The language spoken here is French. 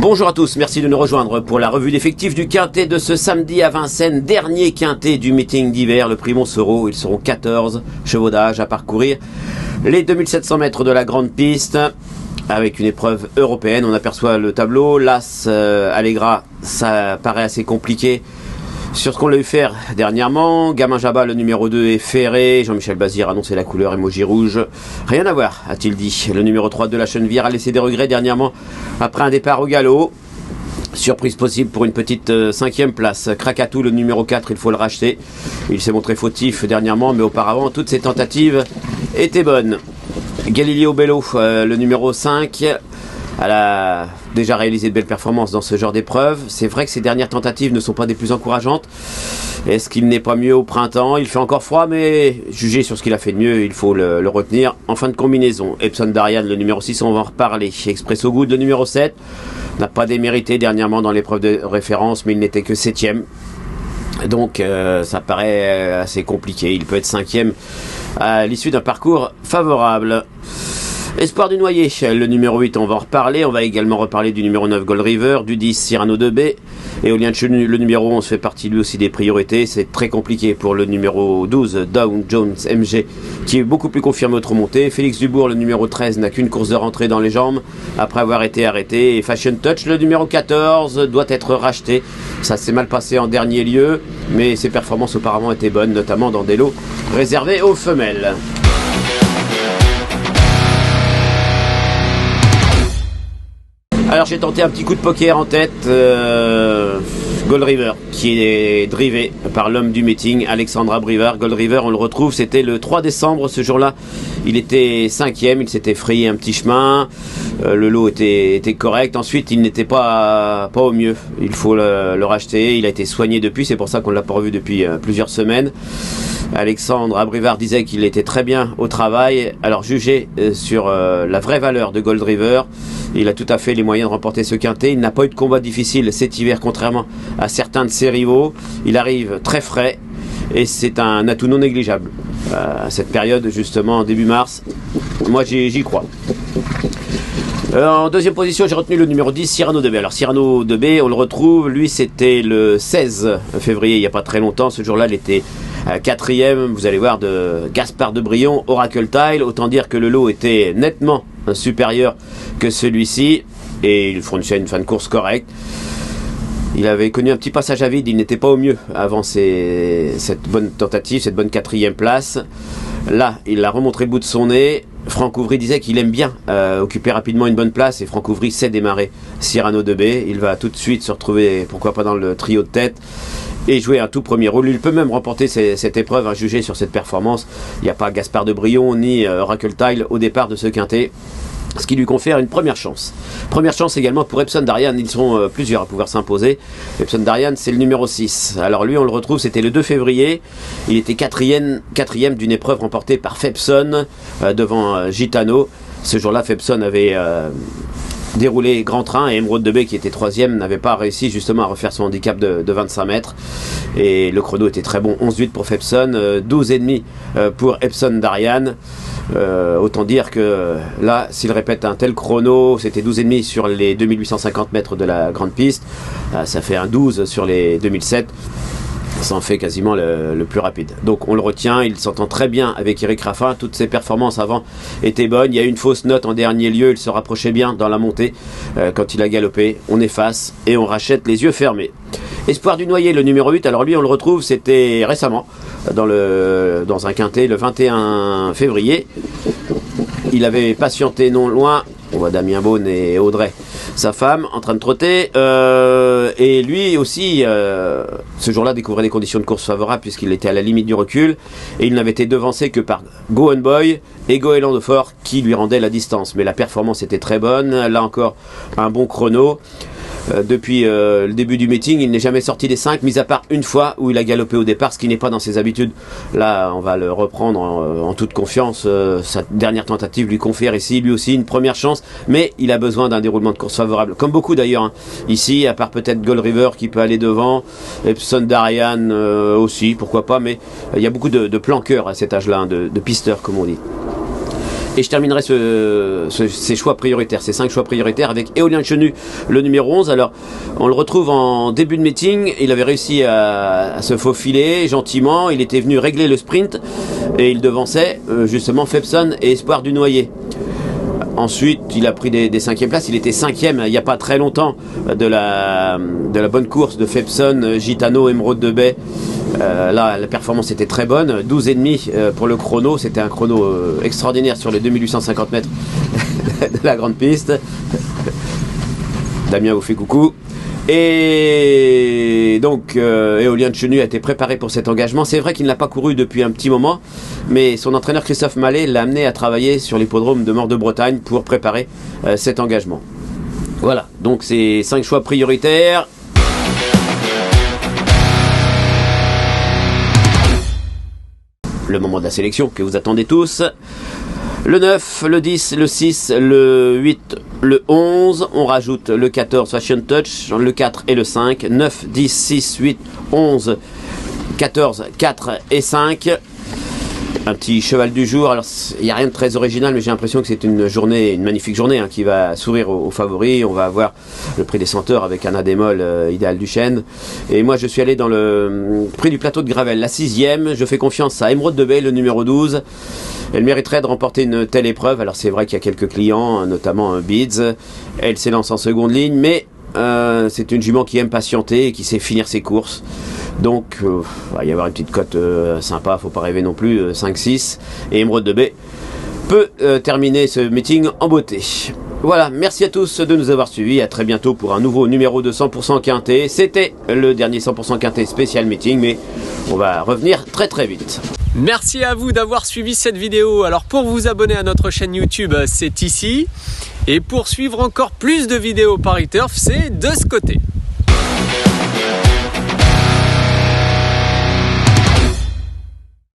Bonjour à tous, merci de nous rejoindre pour la revue d'effectifs du quintet de ce samedi à Vincennes, dernier quintet du meeting d'hiver, le prix Montsoreau. Ils seront 14 chevaux d'âge à parcourir les 2700 mètres de la grande piste avec une épreuve européenne. On aperçoit le tableau, l'As Allegra, ça paraît assez compliqué sur ce qu'on l'a eu faire dernièrement. Gamin Jabba, le numéro 2, est ferré. Jean-Michel Bazir a annoncé la couleur emoji rouge. Rien à voir, a-t-il dit. Le numéro 3 de la Chenevière a laissé des regrets dernièrement après un départ au galop. Surprise possible pour une petite 5e place. Krakatou, le numéro 4, il faut le racheter. Il s'est montré fautif dernièrement, mais auparavant, toutes ses tentatives étaient bonnes. Galileo Bello, le numéro 5, elle a déjà réalisé de belles performances dans ce genre d'épreuve. C'est vrai que ses dernières tentatives ne sont pas des plus encourageantes. Est-ce qu'il n'est pas mieux au printemps? Il fait encore froid, mais jugé sur ce qu'il a fait de mieux, il faut le retenir. En fin de combinaison, Epson Darian, le numéro 6, on va en reparler. Expresso Good, le numéro 7, n'a pas démérité dernièrement dans l'épreuve de référence, mais il n'était que 7e. Donc ça paraît assez compliqué. Il peut être 5e à l'issue d'un parcours favorable. Espoir du Noyer, le numéro 8, on va en reparler. On va également reparler du numéro 9, Gold River, du 10, Cyrano de B. Éolien de Chenu, le numéro 11, fait partie lui aussi des priorités. C'est très compliqué pour le numéro 12, Down Jones MG, qui est beaucoup plus confirmé autre montée. Félix Dubourg, le numéro 13, n'a qu'une course de rentrée dans les jambes après avoir été arrêté. Et Fashion Touch, le numéro 14, doit être racheté. Ça s'est mal passé en dernier lieu, mais ses performances auparavant étaient bonnes, notamment dans des lots réservés aux femelles. Alors j'ai tenté un petit coup de poker en tête, Gold River, qui est drivé par l'homme du meeting, Alexandra Brivard. Gold River, on le retrouve, c'était le 3 décembre, ce jour-là, il était 5e, il s'était frayé un petit chemin, le lot était correct, ensuite il n'était pas au mieux, il faut le racheter, il a été soigné depuis, c'est pour ça qu'on ne l'a pas revu depuis plusieurs semaines. Alexandre Abrivard disait qu'il était très bien au travail. Alors jugé sur la vraie valeur de Gold River, il a tout à fait les moyens de remporter ce quintet. Il n'a pas eu de combat difficile cet hiver, contrairement à certains de ses rivaux. Il arrive très frais et c'est un atout non négligeable à cette période, justement début mars. Moi j'y crois. En deuxième position, j'ai retenu le numéro 10, Cyrano de B. Alors Cyrano de B, on le retrouve, lui c'était le 16 février, il n'y a pas très longtemps. Ce jour-là, il était 4e, vous allez voir, de Gaspard de Brion, Oracle Tile. Autant dire que le lot était nettement supérieur que celui-ci et il fournissait une fin de course correcte. Il avait connu un petit passage à vide, il n'était pas au mieux avant cette bonne tentative, cette bonne 4e place. Là, il a remontré le bout de son nez. Franck Ouvry disait qu'il aime bien occuper rapidement une bonne place et Franck Ouvry sait démarrer Cyrano de B. Il va tout de suite se retrouver, pourquoi pas, dans le trio de tête et jouer un tout premier rôle. Il peut même remporter cette épreuve, à juger sur cette performance. Il n'y a pas Gaspard de Brion ni Oracle Tile au départ de ce quintet, ce qui lui confère une première chance. Première chance également pour Epson Darian, ils sont plusieurs à pouvoir s'imposer. Epson Darian, c'est le numéro 6. Alors lui, on le retrouve, c'était le 2 février. Il était 4e d'une épreuve remportée par Fepson devant Gitano. Ce jour-là, Fepson avait déroulé grand train et Emeraude de B, qui était 3e, n'avait pas réussi justement à refaire son handicap de 25 mètres. Et le chrono était très bon, 11,8 pour Fepson, 12,5 pour Epson Darian. Autant dire que là, s'il répète un tel chrono, c'était 12,5 sur les 2850 mètres de la grande piste, ça fait un 12 sur les 2007. Ça en fait quasiment le plus rapide. Donc on le retient, il s'entend très bien avec Eric Raffin, toutes ses performances avant étaient bonnes. Il y a eu une fausse note en dernier lieu, il se rapprochait bien dans la montée quand il a galopé. On efface et on rachète les yeux fermés. Espoir du Noyer, le numéro 8, alors lui on le retrouve, c'était récemment dans un quintet le 21 février. Il avait patienté non loin, on voit Damien Beaune et Audrey, sa femme, en train de trotter, et lui aussi ce jour-là découvrait des conditions de course favorables puisqu'il était à la limite du recul et il n'avait été devancé que par Go On Boy et Goéland de Fort qui lui rendaient la distance, mais la performance était très bonne. Là encore un bon chrono. Depuis le début du meeting, il n'est jamais sorti des 5, mis à part une fois où il a galopé au départ, ce qui n'est pas dans ses habitudes. Là, on va le reprendre en toute confiance. Sa dernière tentative lui confère ici, lui aussi, une première chance, mais il a besoin d'un déroulement de course favorable, comme beaucoup d'ailleurs. Ici, à part peut-être Gold River qui peut aller devant, Epson Darian aussi, pourquoi pas, mais il y a beaucoup de planqueurs à cet âge-là, de pisteurs comme on dit. Et je terminerai ces choix prioritaires, ces 5 choix prioritaires avec Éolien Chenu, le numéro 11. Alors, on le retrouve en début de meeting. Il avait réussi à se faufiler gentiment. Il était venu régler le sprint et il devançait justement Febson et Espoir du Noyer. Ensuite, il a pris des 5e places. Il était 5e il n'y a pas très longtemps de la bonne course de Febson, Gitano, Émeraude de Baie. Là, la performance était très bonne. 12,5 pour le chrono. C'était un chrono extraordinaire sur les 2850 mètres de la grande piste. Damien vous fait coucou. Et donc, Éolien de Chenu a été préparé pour cet engagement. C'est vrai qu'il n'a pas couru depuis un petit moment, mais son entraîneur Christophe Mallet l'a amené à travailler sur l'hippodrome de Mort-de-Bretagne pour préparer cet engagement. Voilà, donc c'est 5 choix prioritaires. Le moment de la sélection que vous attendez tous. Le 9, le 10, le 6, le 8, le 11. On rajoute le 14, Fashion Touch, le 4 et le 5. 9, 10, 6, 8, 11, 14, 4 et 5. Un petit cheval du jour. Alors, il n'y a rien de très original, mais j'ai l'impression que c'est une magnifique journée qui va sourire aux favoris. On va avoir le prix des Senteurs avec Anna Démol, Idéal du Chêne. Et moi, je suis allé dans le prix du plateau de Gravel, la 6e. Je fais confiance à Émeraude de Baie, le numéro 12. Elle mériterait de remporter une telle épreuve. Alors, c'est vrai qu'il y a quelques clients, notamment Beads. Elle s'élance en seconde ligne, mais c'est une jument qui aime patienter et qui sait finir ses courses. Donc, il va y avoir une petite cote sympa, faut pas rêver non plus, 5-6. Et Émeraude de Baie peut terminer ce meeting en beauté. Voilà, merci à tous de nous avoir suivis. À très bientôt pour un nouveau numéro de 100% Quintet. C'était le dernier 100% Quintet spécial meeting, mais on va revenir très très vite. Merci à vous d'avoir suivi cette vidéo. Alors pour vous abonner à notre chaîne YouTube, c'est ici. Et pour suivre encore plus de vidéos Paris Turf, c'est de ce côté.